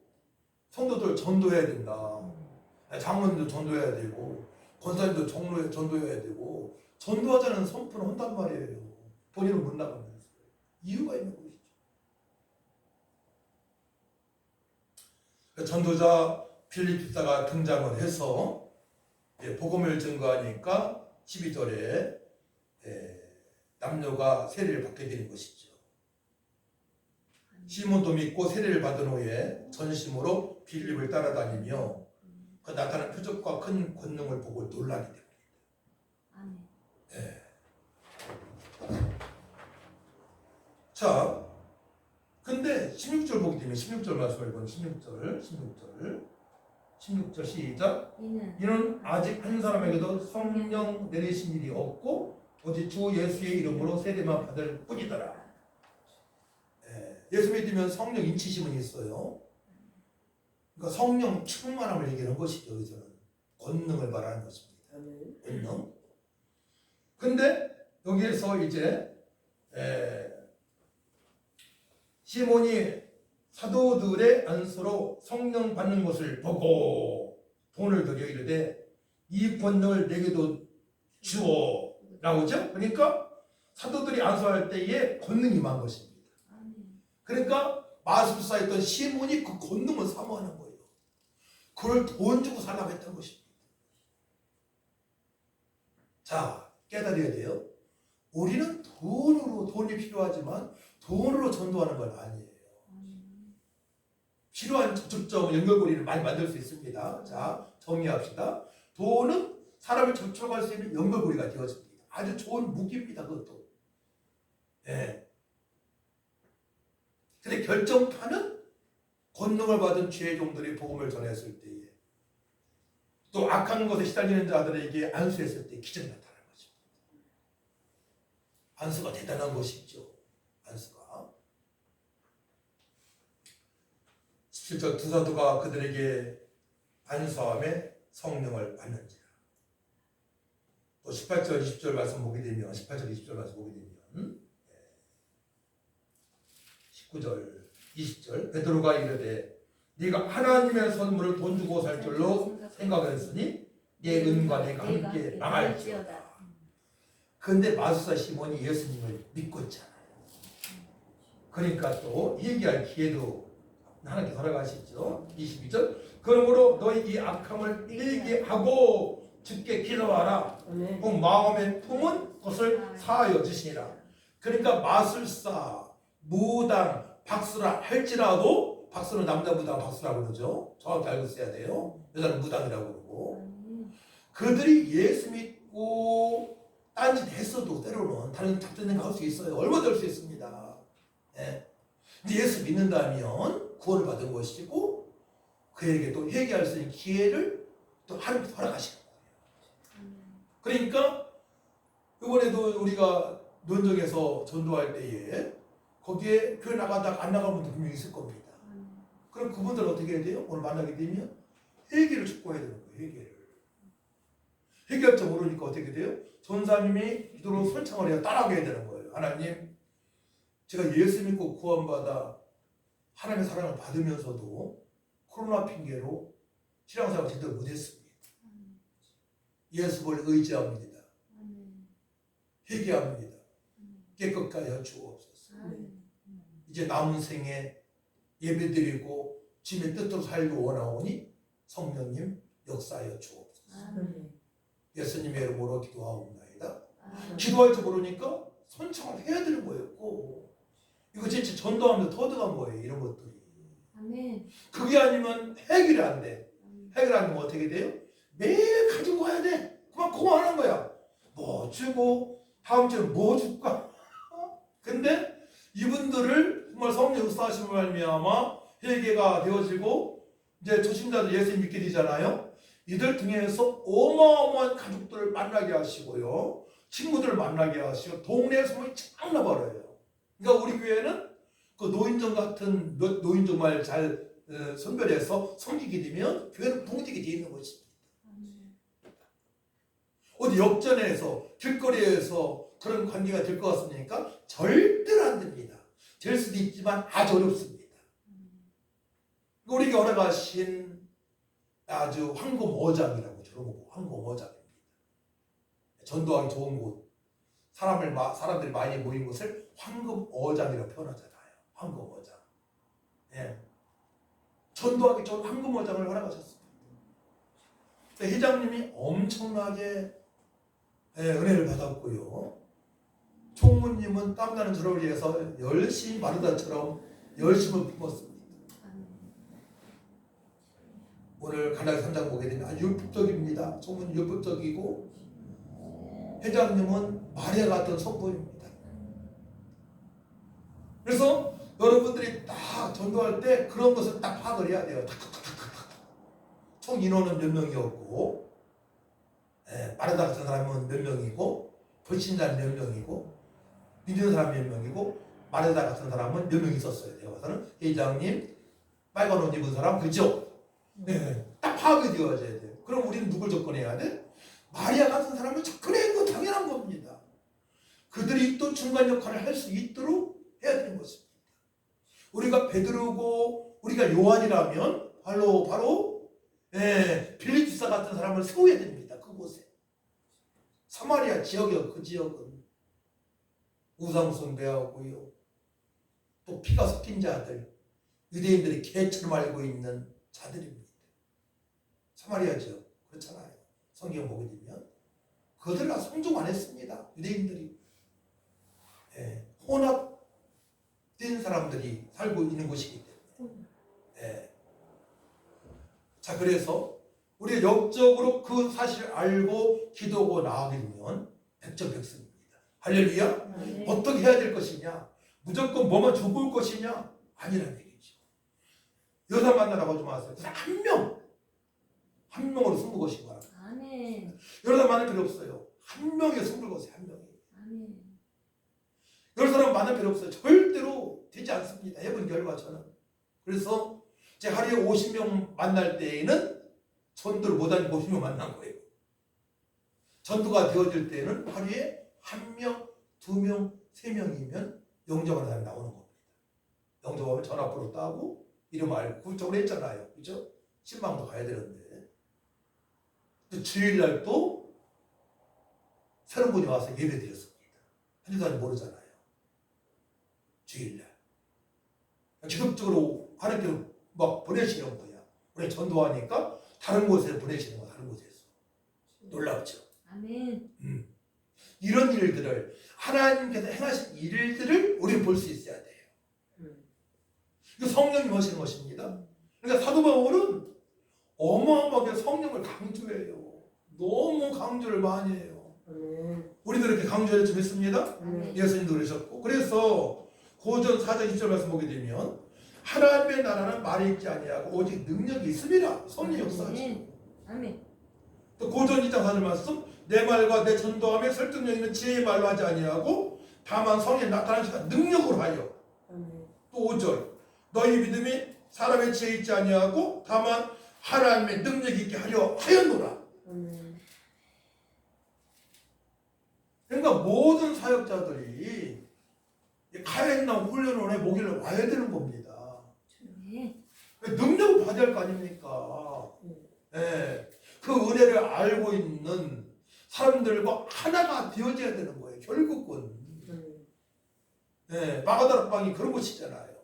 [SPEAKER 4] 성도들 전도해야 된다. 장로님도 전도해야 되고, 권사님도 전도해야 되고, 전도하자는 선포를 한단 말이에요. 본인은 못 나가면서. 이유가 있는 것이죠. 전도자 필립사가 등장을 해서 복음을 증거하니까 12절에 남녀가 세례를 받게 되는 것이죠. 시몬도 믿고 세례를 받은 후에 전심으로 필립을 따라다니며 그 나타난 표적과 큰 권능을 보고 놀라게 됩니다. 네. 자, 근데 16절 보게 되면 16절 말씀을 보면 16절 시작. 이는 아직 한 사람에게도 성령 내리신 일이 없고 오직 주 예수의 이름으로 세례만 받을 뿐이더라. 예수 믿으면 성령 인치심은 있어요. 그러니까 성령 충만함을 얘기하는 것이죠. 여기서는 권능을 말하는 것입니다. 권능. 근데 여기에서 이제 시몬이 사도들의 안수로 성령 받는 것을 보고 돈을 들여 이르되 이 권능을 내게도 주어 라고죠. 그러니까 사도들이 안수할 때에 권능이 임한 것입니다. 그러니까 마술사였던 시몬이 그 권능을 사모하는 거예요. 그걸 돈 주고 살라고 했던 것입니다. 자, 깨달아야 돼요. 우리는 돈이 필요하지만 돈으로 전도하는 건 아니에요. 필요한 접촉점, 연결고리를 많이 만들 수 있습니다. 자, 정리합시다. 돈은 사람을 접촉할 수 있는 연결고리가 되어집니다. 아주 좋은 무기입니다. 그것도. 네. 근데 결정타는 권능을 받은 죄종들이 복음을 전했을 때에 또 악한 것에 시달리는 자들에게 안수했을 때 기적이 나타나는 것입니다. 안수가 대단한 것이죠. 안수가 17절 두 사도가 그들에게 안수함에 성령을 받는지라. 또 18절 20절 말씀 보게 되면 18절 20절 말씀 보게 되면 19절 20절 베드로가 이르되 네가 하나님의 선물을 돈 주고 살 줄로 생각했으니 네 은과 내가 함께 망할지어다. 그런데 마술사 시몬이 예수님을 믿고 있잖아요. 그러니까 또 얘기할 기회도 하나님께 돌아가시죠. 22절 그러므로 너희 이 악함을 일게 하고 주께 기도하라. 마음의 품은 것을 사하여 주시니라. 그러니까 마술사, 무당, 박수라 할지라도 박수는 남자 무당 박수라고 그러죠. 정확히 알고 있어야 돼요. 여자는 무당이라고 그러고 그들이 예수 믿고 딴짓 했어도 때로는 다른 작전에 갈 수 있어요. 얼마나 될 수 있습니다. 예. 근데 예수 믿는다면 구원을 받은 것이고 그에게 또 회개할 수 있는 기회를 또 하나님께 허락하시는 거예요. 그러니까 이번에도 우리가 논정에서 전도할 때에 거기에 교회 나가다가 안 나가는 분들 분명히 있을 겁니다. 그럼 그분들 어떻게 해야 돼요? 오늘 만나게 되면 회개를 촉구해야 되는 거예요. 회개를. 회개할 줄 모르니까 어떻게 돼요? 전사님이 기도로 선창을 해야 따라가게 해야 되는 거예요. 하나님, 제가 예수 믿고 구원받아 하나님의 사랑을 받으면서도 코로나 핑계로 신앙생활 제대로 못했습니다. 예수를 의지합니다. 회개합니다. 깨끗하게 하여 주옵소서. 이제 남은 생에 예배드리고 주님의 뜻대로 살고 원하오니 성령님 역사하여 주옵소서. 예수님의 이름으로 기도하옵나이다. 기도할 줄 모르니까 선창을 해야 되는 거였고 이거 진짜 전도하면서 터득한 거예요. 이런 것들이. 그게 아니면 해결이 안 돼. 해결 안 되면 어떻게 돼요? 매일 가지고 가야 돼. 그만 고만하는 거야. 뭐 주고 다음 주에 뭐 줄까? 근데 이분들을 정말 성령 역사하심을 말미암아 회개가 되어지고 이제 초신자들 예수 믿게 되잖아요. 이들 등에서 어마어마한 가족들을 만나게 하시고요. 친구들을 만나게 하시고 동네 소문이 쫙 나버려요. 그러니까 우리 교회는 그 노인정 같은 노인 정말 잘 선별해서 섬기게 되면 교회는 붕뜨게 되어 있는 것입니다. 어디 역전에서 길거리에서 그런 관계가 될 것 같습니까? 절대로 안 됩니다. 될 수도 있지만 아주 어렵습니다. 우리에게 허락하신 아주 황금어장이라고 저런 거 황금어장입니다. 전도하기 좋은 곳, 사람들이 많이 모인 곳을 황금어장이라고 표현하잖아요. 황금어장. 예. 전도하기 좋은 황금어장을 허락하셨습니다. 회장님이 엄청나게 은혜를 받았고요. 총무님은 땀나는 저를 위해서 열심히 마르다처럼 열심을 품었습니다. 오늘 간략히 산장 보게 되면 아주 율법적입니다. 총무님 율법적이고 회장님은 마리아 같은 성도입니다. 그래서 여러분들이 딱 전도할 때 그런 것을 딱 파악을 해야 돼요. 총 인원은 몇 명이었고 마르다 같은 사람은 몇 명이고 불신자는 몇 명이고 믿는 사람 몇 명이고 마르다 같은 사람은 몇 명 있었어요. 제가 봐서는 회장님, 빨간 옷 입은 사람 그죠? 네, 딱 파악이 되어져야 돼요. 그럼 우리는 누굴 접근해야 돼? 마리아 같은 사람을 접근해야 거 당연한 겁니다. 그들이 또 중간 역할을 할 수 있도록 해야 되는 것입니다. 우리가 베드로고 우리가 요한이라면 바로 빌립 집사 같은 사람을 세워야 됩니다. 그곳에 사마리아 지역이요. 그 지역은 우상숭배하고요. 또 피가 섞인 자들, 유대인들이 개처럼 알고 있는 자들입니다. 사마리아 지역 그렇잖아요. 성경 보게 되면 그들을 다 성종 안 했습니다. 유대인들이 혼합된 사람들이 살고 있는 곳이기 때문에 자 그래서 우리가 역적으로 그 사실을 알고 기도하고 나아가게 되면 백전백승입니다. 할렐루야.
[SPEAKER 3] 네.
[SPEAKER 4] 어떻게 해야 될 것이냐, 무조건 뭐만 죽을 것이냐 아니라는 얘기죠. 여자 만나라고 하지 마세요. 그래서 한 명으로 승부 거신 거야.
[SPEAKER 3] 아멘.
[SPEAKER 4] 여러 사람 많을 필요 없어요. 한 명의 승부를 거세요. 한 명이.
[SPEAKER 3] 아멘.
[SPEAKER 4] 여러 사람 많을 필요 없어요. 절대로 되지 않습니다. 해본 결과처럼. 그래서 제 하루에 50명 만날 때에는 전도를 못한 50명 만난 거예요. 전도가 되어질 때는 하루에 1명, 2명, 3명이면 영접하는 사람이 나오는 겁니다. 영접하면 전화번호 따고 이름 알고 굴적으로 했잖아요. 그죠? 신방도 가야 되는데. 또 주일날 또 새로운 분이 와서 예배 드렸습니다. 한두 사람이 모르잖아요. 주일날. 기독적으로 하나님께서 막 보내시는 거야. 우리 전도하니까 다른 곳에 보내시는 거야. 다른 곳에서. 놀랍죠?
[SPEAKER 3] 아멘.
[SPEAKER 4] 이런 일들을 하나님께서 행하신 일들을 우리는 볼 수 있어야 돼요. 이거 성령이 하시는 것입니다. 그러니까 사도 바울은 어마어마하게 성령을 강조해요. 너무 강조를 많이 해요. 우리도 이렇게 강조를 좀 했습니다. 예수님도 그러셨고. 그래서 고전 4장 20절 말씀 보게 되면 하나님의 나라는 말이 있지 아니하고 오직 능력이 있음이라. 성령 역사하시고.
[SPEAKER 3] 아멘.
[SPEAKER 4] 또 고전 2장 4절 말씀 내 말과 내 전도함에 설득력 있는 지혜의 말로 하지 아니하고 다만 성령이 나타나는 시간 능력으로 하여. 또 5절 너희 믿음이 사람의 지혜에 있지 아니하고 다만 하나님의 능력이 있게 하려 하였노라. 그러니까 모든 사역자들이 가야나 훈련원에 목요일에 와야 되는 겁니다. 능력을 받아야 할 거 아닙니까? 네. 그 은혜를 알고 있는 사람들과 하나가 되어져야 되는 거예요. 결국은. 네. 마가다락방이 그런 곳이잖아요.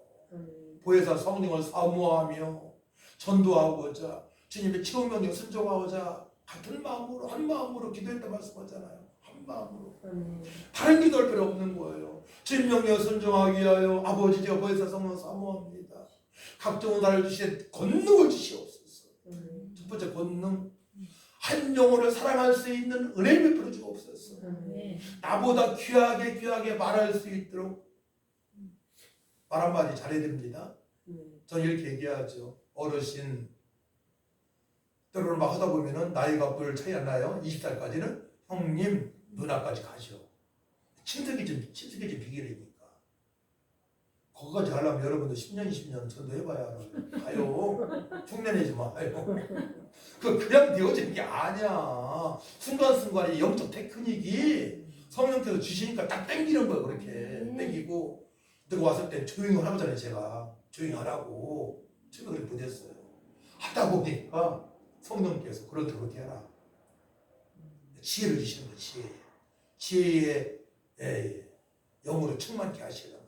[SPEAKER 4] 보혜사 성령을 사모하며 전도하고자 주님의 치유명령 순종하고자 같은 마음으로 한 마음으로 기도했다 말씀하잖아요. 한 마음으로. 다른 기도할 필요 없는 거예요. 주님 명령 순종하기 위하여 아버지 되어 보혜사 성령 사모합니다. 각종 은사를 주시에 권능을 주시옵소서. 첫 번째 권능, 한 영혼을 사랑할 수 있는 은혜를 베풀어 주옵소서. 나보다 귀하게 말할 수 있도록 말 한마디 잘해야 됩니다. 저는 이렇게 얘기하죠. 어르신 때로는 막 하다 보면은 나이가 별 차이 안 나요. 20살까지는 형님 누나까지 가죠. 친숙해진 비결이니까. 거기까지 가려면 여러분도 10년 20년 전도해봐야 가요. 흉내내지 마요. 그냥 되어지는 게 아니야. 순간순간에 영적 테크닉이 성령께서 주시니까 딱 땡기는 거예요. 그렇게 땡기고 누가 왔을 때 조용히 하라잖아요. 제가 조용히 하라고 제가 그렇게 보냈어요. 하다 보니까 성령께서 그렇게 해라. 지혜를 주시는 거예요. 지혜의 영으로 충만케 하시는 거예요.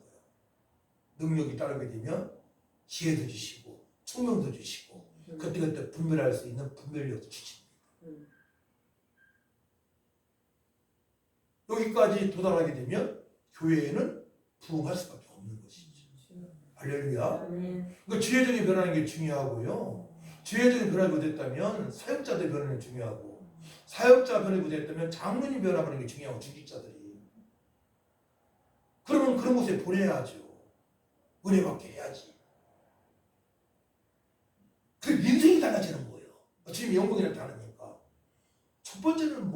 [SPEAKER 4] 능력이 따르게 되면 지혜도 주시고 총명도 주시고 그때그때 분별할 수 있는 분별력도 주십니다. 여기까지 도달하게 되면 교회에는 부흥할 수밖에 없는 것이죠. 할렐루야. 그러니까 지혜적인 변화하는 게 중요하고요. 지혜적인 변화가 못했다면 사역자들 변화는 중요하고 사역자 변화가 못했다면 장로님 변화하는 게 중요하고 중직자들이. 그러면 그런 곳에 보내야죠. 은혜 받게 해야지. 그 인생이 달라지는 거예요. 주님이 영광이랑 다르니까. 첫 번째는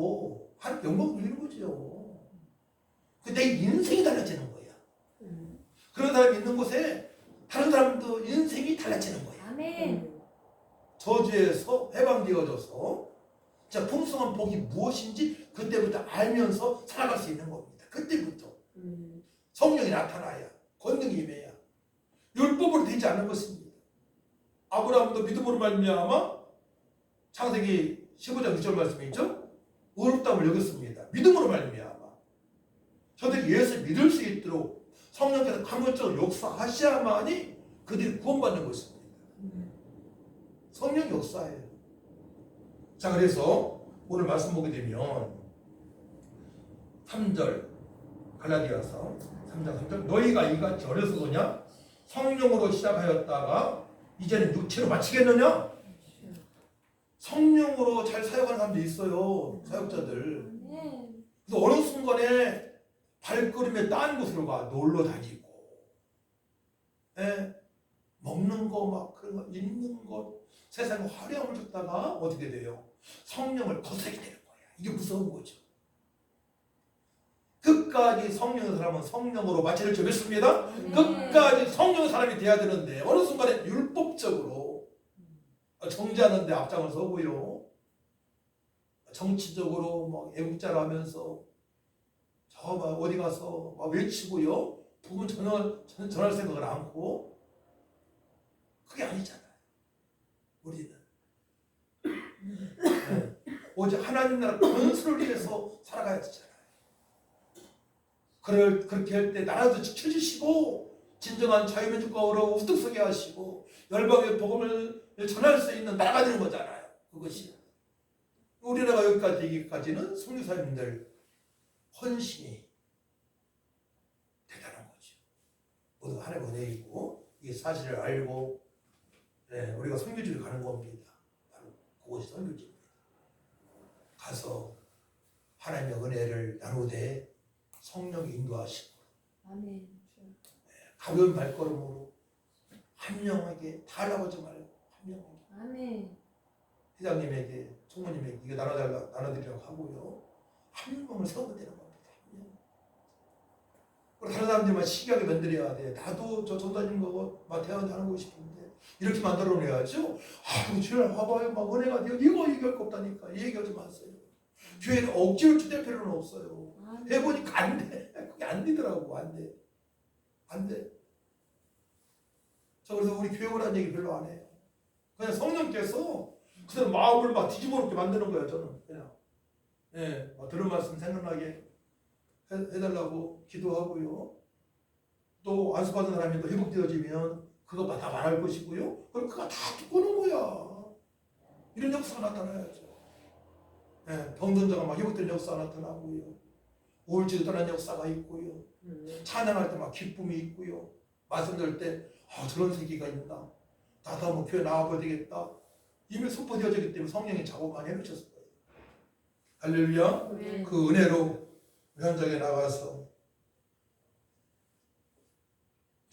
[SPEAKER 4] 하나님 영광 누리는 거죠. 내 인생이 달라지는 거야. 그런 사람이 있는 곳에 다른 사람도 인생이 달라지는 거야.
[SPEAKER 3] 아멘.
[SPEAKER 4] 저주에서 해방되어져서 자 풍성한 복이 무엇인지 그때부터 알면서 살아갈 수 있는 겁니다. 그때부터 성령이 나타나야 권능이 임해야 율법으로 되지 않는 것입니다. 아브라함도 믿음으로 말미암아 창세기 15장 6절 말씀이 있죠. 의롭다함을 여겼습니다. 믿음으로 말미암아 저들이 예수를 믿을 수 있도록 성령께서 강력적으로 역사하셔야만이 그들이 구원받는 것입니다. 성령 역사예요. 자, 그래서 오늘 말씀 보게 되면 3절 갈라디아서 3장 3절 너희가 이같이 어려서도냐 성령으로 시작하였다가 이제는 육체로 마치겠느냐. 성령으로 잘 사역하는 사람도 있어요. 사역자들. 그래서 어느 순간에 발걸음에 딴 곳으로 가 놀러 다니고 먹는 거 막 그런 거 있는 것 세상에 화려함을 줬다가 어떻게 돼요? 성령을 거스르게 되는 거야. 이게 무서운 거죠. 끝까지 성령의 사람은 성령으로 마취를 주겠습니다. 끝까지 성령의 사람이 돼야 되는데 어느 순간에 율법적으로 정죄하는 데 앞장을 서고요. 정치적으로 막 애국자를 하면서 저 막 어디 가서 막 외치고요. 복음 전할 생각을 않고 그게 아니잖아요. 우리는 네. 오직 하나님 나라 건설을 위해서 살아가야 되잖아요. 그렇게 할 때 나라도 지켜주시고 진정한 자유민주국가로 우뚝 서게 하시고 열방의 복음을 전할 수 있는 나라가 되는 거잖아요. 그것이 우리나라가 여기까지 되기까지는 선교사님들 헌신이 대단한 거죠. 모두 하나님의 은혜이고 이 사실을 알고 우리가 선교지를 가는 겁니다. 바로 그것이 선교지입니다. 가서 하나님의 은혜를 나누되 성령이 인도하시고
[SPEAKER 3] 아멘.
[SPEAKER 4] 가벼운 발걸음으로 한명하게 다 하려고 말고 한명하게
[SPEAKER 3] 아멘.
[SPEAKER 4] 회장님에게 총무님에게 이거 나눠드리라고 하고요. 한 명을 세우면 되는 겁니다. 그리고 다른 사람들만 신기하게 만들어야 돼. 나도 저 전도님 거고 마태한테 하고 싶은데 이렇게 만들어내야죠. 주여 봐봐요. 막 은혜가 돼요. 이거 얘기할 거 없다니까. 이 얘기하지 마세요. 교회는 억지로 주될 필요는 없어요. 해보니까 안 돼. 그게 안 되더라고. 안 돼. 안 돼. 저 그래서 우리 교회 오라는 얘기 별로 안 해요. 그냥 성령께서 그냥 마음을 막 뒤집어 놓게 만드는 거예요. 저는 그냥 막 들은 말씀 생각나게 해달라고 기도하고요. 또 안수받은 사람이 또 회복되어지면 그거 다 말할 것이고요. 그럼 그거 다 듣고 오는 거야. 이런 역사가 나타나야죠. 병든 자가 막 회복되는 역사가 나타나고요. 우울증이 떠난 역사가 있고요. 찬양할 때 막 기쁨이 있고요. 말씀 들을 때 저런 세계가 있나. 나도 한번 교회 나와봐야 되겠다. 이미 선포되어졌기 때문에 성령이 작업 많이 해놓으셨을 거예요. 할렐루야. 그 은혜로 현장에 나가서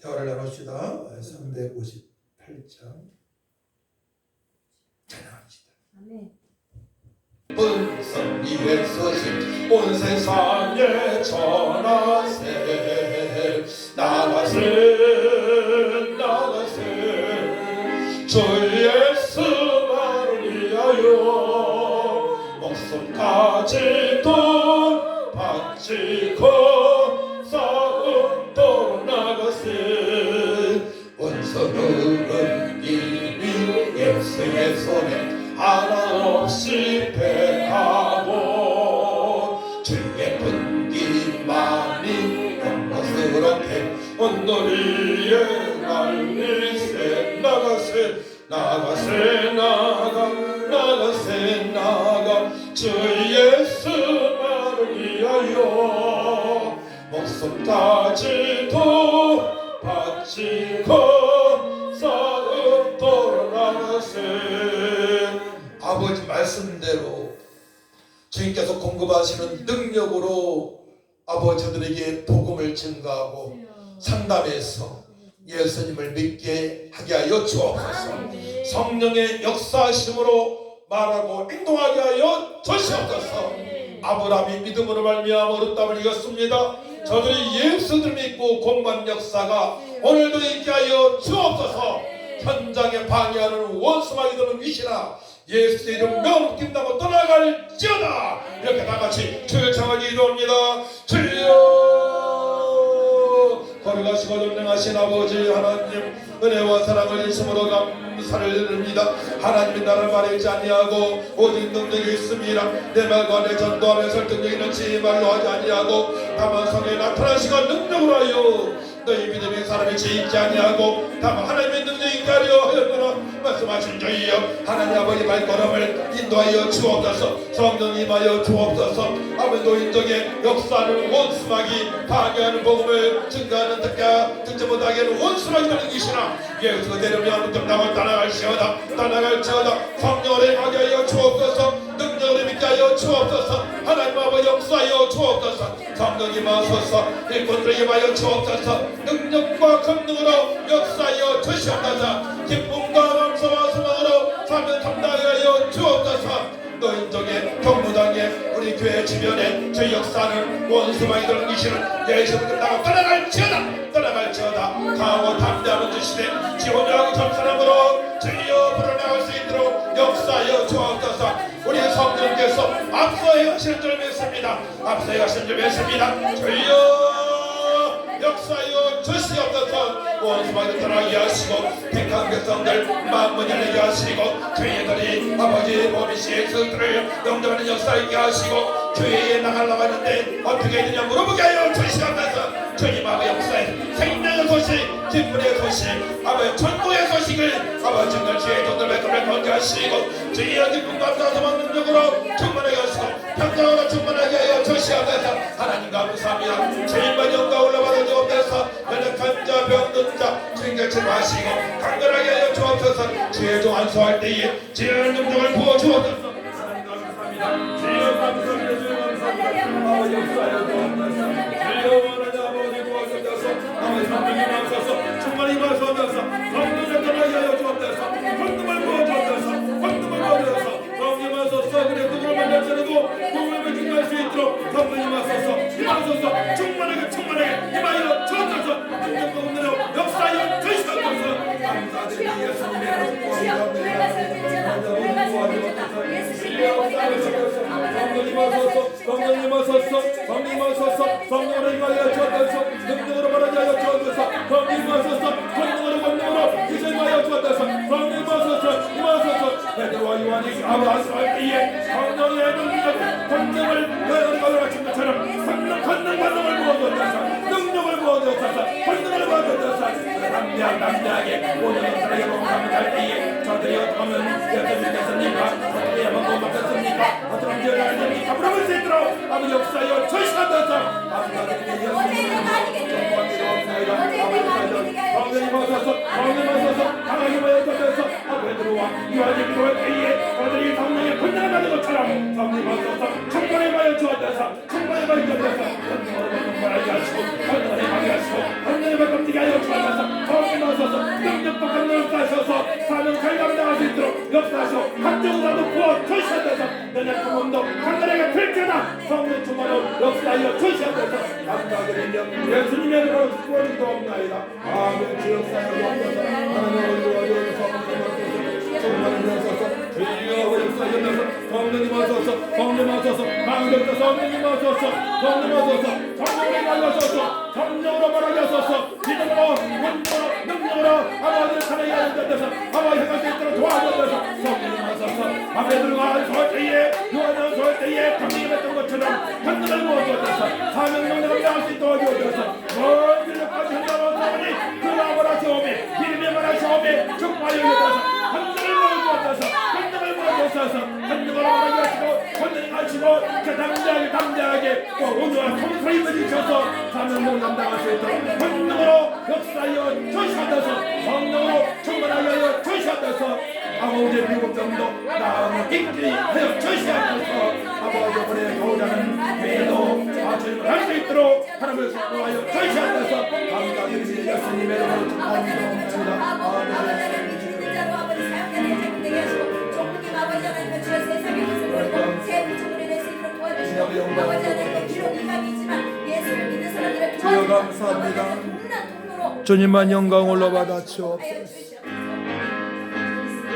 [SPEAKER 4] 대화를 나눕시다. 358장 찬양합시다.
[SPEAKER 3] 아멘.
[SPEAKER 2] 본성 위에 서신 온 세상에 전하세 나가세 나가세 주 예수만을 위하여 목숨까지도 바치고 싸움도로 나가세 원수는 이미 예수의 손에 하나 없이 패하고 주의 분기만이 영광스럽게 온도리에 날리세 나가세 나가세 나가세 나가 주 예수만을 위하여 목숨까지도 바치고 싸움도로 나가세
[SPEAKER 1] 아버지 말씀대로 주님께서 공급하시는 능력으로 아버지들에게 복음을 증가하고 상담해서 예수님을 믿게 하게 하여 주옵소서. 성령의 역사하심으로 말하고 행동하게 하여 주시옵소서. 아브라함이 믿음으로 말미암아 얻었답을 이겼습니다. 저들이 예수를 믿고 공간 역사가 오늘도 있게 하여 주옵소서. 현장에 방해하는 원수마귀 들은 위시나 예수의 이름 명김나고 떠나갈지어다. 이렇게 다같이 주여 청하게 기도합니다. 주여 거룩하시고 전능하신 아버지 하나님 은혜와 사랑을 인심으로 감사를 드립니다. 하나님이 나를 말하지 아니하고 오직 능력이 있습니다. 내 말과 내 전도하며 설득력 있는지 말로 하지 아니하고 다만 성에 나타나시고 능력으로 하여 너희 믿음이 사람이 지있지 아니하고 다만 하나님의 능력이 있게 하려 하였노라. 말씀하신 주여 하나님 아버지 발걸음을 인도하여 주옵소서. 성령 임하여 주옵소서. 아버지 노인적의 역사하는 원수마귀 방해하는 복음을 증가하는 듣지 못하게 하는 원수마귀 되는 것이나 예수가 내려면 정당을 떠나갈지어다. 성령을 행하게 하여 주옵소서. 능력을 믿게 하여 주옵소서. 하나님 아버지 역사하여 주옵소서. 성령 임하소서. 일꾼들에게 하여 주옵소서. 능력
[SPEAKER 2] 능력과 권능으로 역사하여 주시옵소서. 기쁨과 감사와 소망으로 삶을 감당하여 주옵소서. 노인정에 경무당에 우리 교회 주변에 저 역사는 원수마이들 이시는 예수를 끝나고 떠나갈지어다. 강하고 담대함을 주시되 지원하고 겸손함으로 주여 불어나갈 수 있도록 역사하여 주옵소서. 우리 성령께서 앞서야 하시는 줄 믿습니다. 앞서야 하시는 줄 믿습니다. 주여 역사여 주시옵소서. 원수마귀 떠나게 하시고 택한 백성들 마음을 열리게 하시고 저희들이 아버지 보미씨의 스들을 영접하는 역사있게 하시고 교회에 나가려고 하는데 어떻게 되냐 물어보게 하여 주시옵소서. 주님의 역사에 생명의 소식, 기쁨의 소식, 아버지 천국의 소식을 아버지 정말 주의 종들의 꿈을 건져하시고 주의 기쁨 감사소망 능력으로 충만하게 하시고 평정으로 충만하게 하여 주시옵소서. 하나님 감사합니다. 주님만 영광 올라받아 주옵소서. 연약한 자 병든 자 주인같이 마시고 강건하게 하여 주옵소서. 주의 종 안수할 때에 지혜의 능력을 부어 주옵소서. 하나님 감사합니다. 주여 감사합니다. 주여 감사합니다. 아버지 역사하여 주옵소서. 주여 원하자 아버지 도와주옵소서. 아버지 성령님 앞서서 충만히 마소옵소서. 성령을 떠나게 하여 주옵소서. 권능을 부어 주옵소서. 권능을 부어 주옵소서. 성령님 앞서서 그래 누구를 만날지라도 누구를 증거할 수 있도록 성령님 앞서서 임하소서. 충만하게 임하여 주옵소서. 능력과 은혜로 역사하여 주시옵소서. 감사드리니 예수님의 성령님 하소서. 성령님 하소서. 성령으로 임하여 주옵소서. 능력으로 말하게 하여 주옵소서. 성령님 하소서. 권능으로 기술하여 주옵소서. 성령님 하소서. 임하소서. 베드로와 요한이 안수할 때에 성령의 능력 권능을 너희가 가진 것처럼 성령 권능을 부어주옵소서. 능력을 부어주옵소서. 권능을 부어주옵소서. 담대하게 오늘 사랑의 몸을 할 때에 저들이 어떠하면 예수님께서니까 어떻게 하면 못 맡았습니까? 어떤 지어야 하십니까? 물어볼 수 있도록 아버지 역사여 주시옵소서. 감사드리니 예수님의 성령님 하소서. 강하게 모여 주옵소서. 베드로와 요한이 기도할 때에 저들이 성령의 권능을 받은 것처럼 성령님 하소서. 충만히 모여 주옵소서. 충만히 모여 주옵소서. 권능으로 말하게 하시고 권능을 하게 하시고 권능을 받게 하여 주옵소서. 성령님 하소서. 능력과 권능을 가셔서 사는 갈감당할 수 있도록 역사하시고 한쪽으로라도 부어 주시옵소서. 연약한 몸도 강건하게 펼쳐나 성령 충만으로 역사하여 주시옵소서. 감사드리며 예수님의 이름으로 구원기도옵나이다. 아멘. 주 역사하여 주옵소서. 하나님 도와주옵소서. 성령님 하소서. 주여 역사하셔서 성령님 하소서. 성령님 하소서. 강력자 성령님 하소서. 성령님 하소서. 성령님 하소서. 성령으로 말하게 하소서. 믿음으로 권능으로 능력으로 아버지를 사랑하게 하는 데서 아버지 행할 수 있도록 도와주옵소서. 성령님 하소서. 베드로가 설 때에 요한은 설 때에 강력히 했던 것처럼 권능을 부어주옵소서. 사명 명령을 당할 수 있도록 도와주옵소서. 먼 길까지 한다고 하니 그 마음을 하시오며 믿음의 말 하시오며 축복하여 주옵소서. 권능을 부어주옵소서. 권능을 부어주옵소서. 권능으로 말하게 하시고 권능을 하시고 담대하게 또 오늘과 통솔히 부딪혀서 사명 명령 당할 수 있도록 권능으로 역사하여 주시옵소서. 성령으로 충만하게 하여 주시옵소서. 아버지의 비곡정도 나음을 깊이 하여 주시옵소서. 아버지 오늘 교자는 회도 아침을 할 수 있도록 하나님을 축복하여 주시옵소서. 감사드리니 예수님의 이름으로 축복합니다. 아멘. 주여 감사합니다. 주님만 영광 올라받아 주옵소서.